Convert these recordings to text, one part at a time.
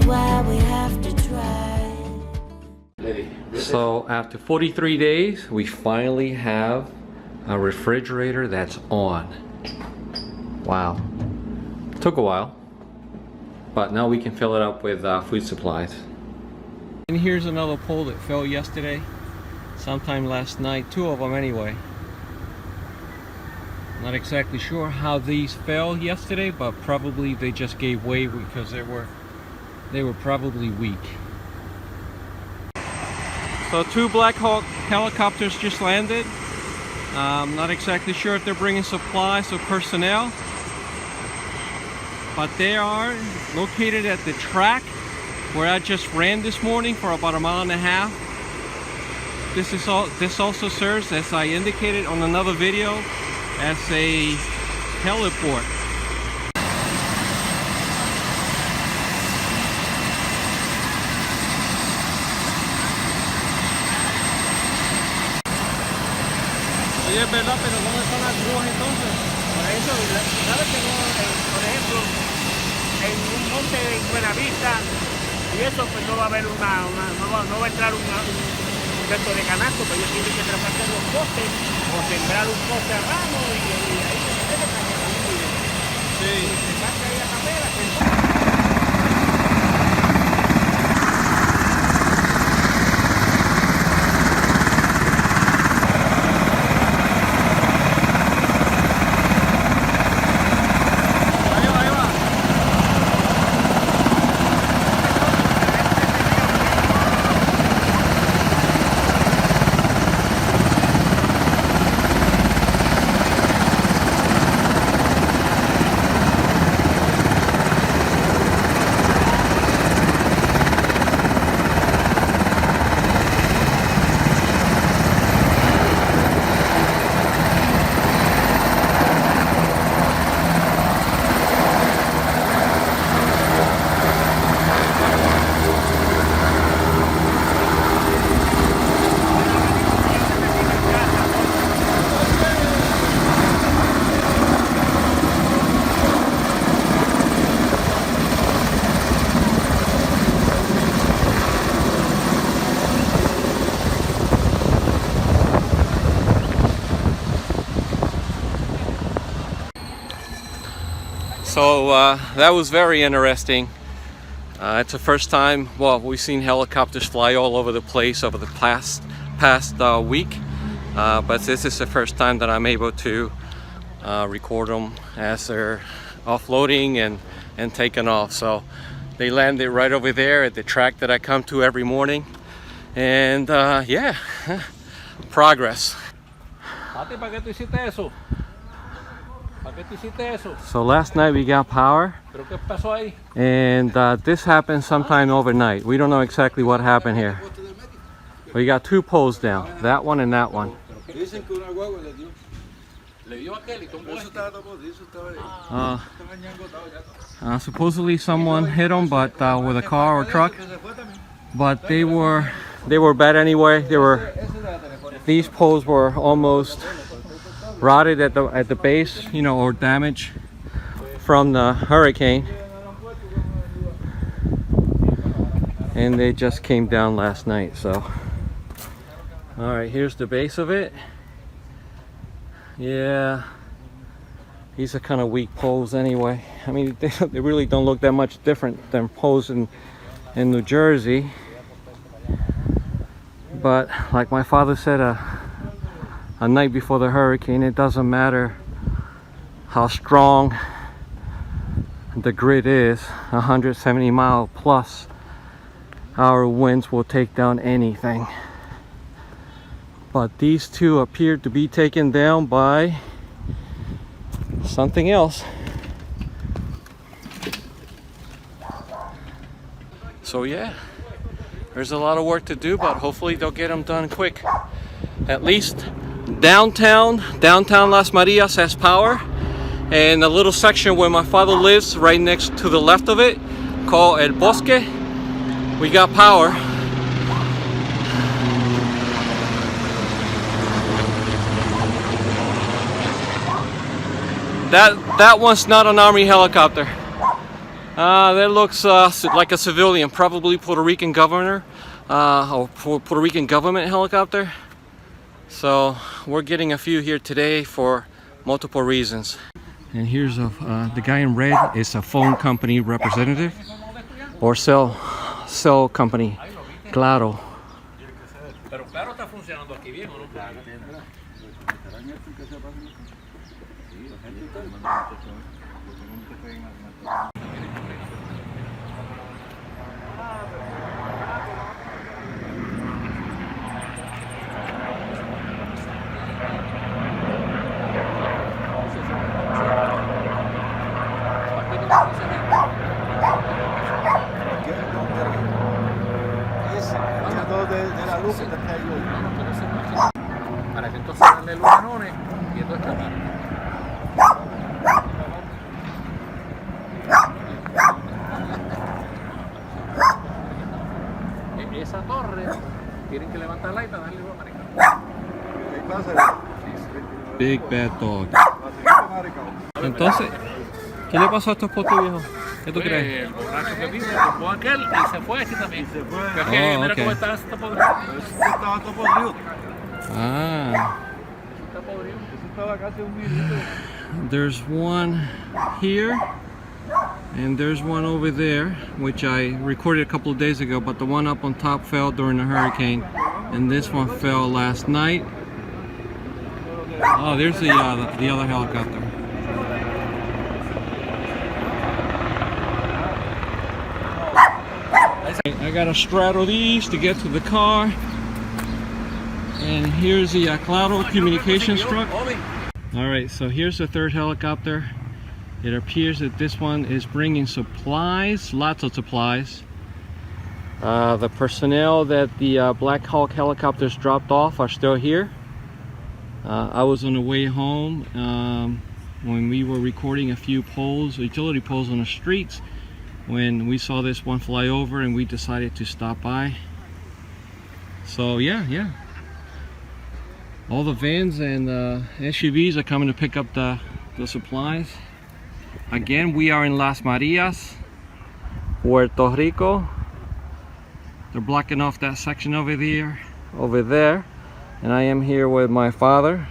why we have to try. So after 43 days, we finally have a refrigerator that's on. Wow. Took a while, but now we can fill it up with food supplies. And here's another pole that fell yesterday, sometime last night, 2 of them anyway. Not exactly sure how these fell yesterday, but probably they just gave way because they were probably weak. So 2 Blackhawk helicopters just landed. I'm not exactly sure if they're bringing supplies or personnel, but they are located at the track where I just ran this morning for about 1.5 miles. This also serves, as I indicated on another video, as a heliport. Oye, es verdad, pero ¿dónde están las grúas entonces? Por eso, ¿sabes que no, por ejemplo, en un monte en Buenavista y eso, pues no va a haber no va a entrar un resto de canasto, pues ellos tienen que traspasar los postes o sembrar un poste a ramo y ahí se caña también muy bien. Sí. Y se pasa ahí a capela, So that was very interesting. It's the first time, well, we've seen helicopters fly all over the place over the past week, but this is the first time that I'm able to record them as they're offloading and taking off. So they landed right over there at the track that I come to every morning, and yeah, progress. So last night we got power, and this happened sometime overnight. We don't know exactly what happened here. We got 2 poles down, that one and that one. Supposedly someone hit them, but with a car or truck. But they were bad anyway. These poles were almost rotted at the base, you know, or damaged from the hurricane, and they just came down last night. So all right, here's the base of it. Yeah, these are kind of weak poles anyway. I mean, they really don't look that much different than poles in New Jersey, but like my father said a night before the hurricane, it doesn't matter how strong the grid is, 170 mile plus hour winds will take down anything. But these 2 appear to be taken down by something else. So yeah, there's a lot of work to do, but hopefully they'll get them done quick. At least downtown Las Marias has power, and a little section where my father lives right next to the left of it, called El Bosque, we got power. That one's not an Army helicopter. That looks like a civilian, probably Puerto Rican governor or Puerto Rican government helicopter. So we're getting a few here today for multiple reasons. And here's the guy in red is a phone company representative or cell company, Claro. Pero Claro está funcionando aquí bien, ¿o no? Para que entonces darle los canones y esto está mal. Esa torre tienen que levantarla y para darle luz americana. Big bad dog. Entonces, ¿qué le pasó a estos potes viejos? ¿Qué tú crees? El borracho que vino, tocó aquel y se fue este también. Se fue. Pero es que mira cómo está podrido. Estaba todo podrido. Ah. Está podrido. Eso estaba casi un minuto. There's one here and there's one over there, which I recorded a couple of days ago, but the one up on top fell during the hurricane and this one fell last night. Oh, there's the other helicopter. I gotta straddle these to get to the car. And here's the Claro communications truck. Alright, so here's the third helicopter. It appears that this one is bringing supplies, lots of supplies. The personnel that the Blackhawk helicopters dropped off are still here. I was on the way home when we were recording a few poles, utility poles on the streets, when we saw this one fly over and we decided to stop by. So yeah. All the vans and SUVs are coming to pick up the supplies. Again, we are in Las Marias, Puerto Rico. They're blocking off that section over there. And I am here with my father.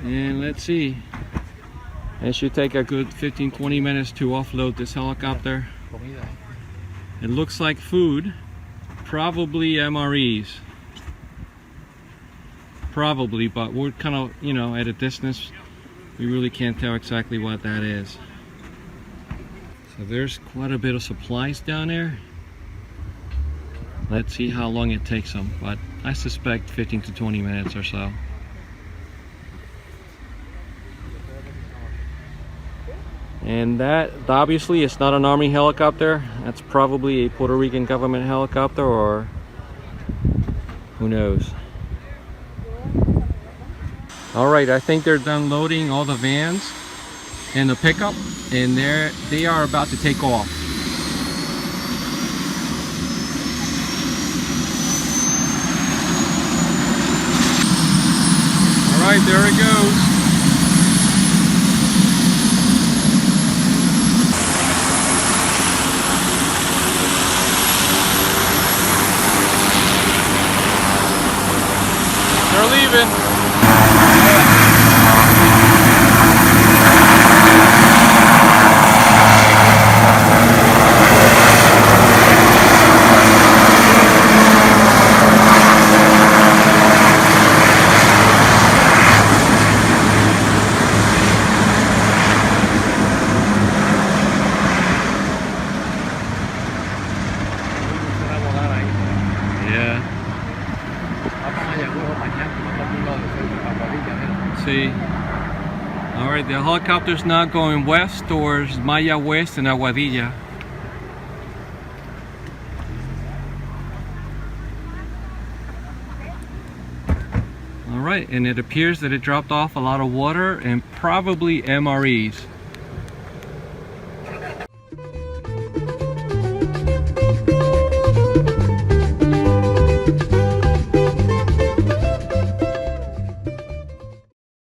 And let's see. It should take a good 15-20 minutes to offload this helicopter. It looks like food. Probably MREs. Probably, but we're kind of, at a distance. We really can't tell exactly what that is. So there's quite a bit of supplies down there. Let's see how long it takes them, but I suspect 15 to 20 minutes or so. And that obviously is not an Army helicopter. That's probably a Puerto Rican government helicopter, or who knows. Alright, I think they're done loading all the vans and the pickup, and they are about to take off. Alright, there it goes. They're leaving. See. Alright, the helicopter's now going west towards Maya West and Aguadilla. Alright, and it appears that it dropped off a lot of water and probably MREs.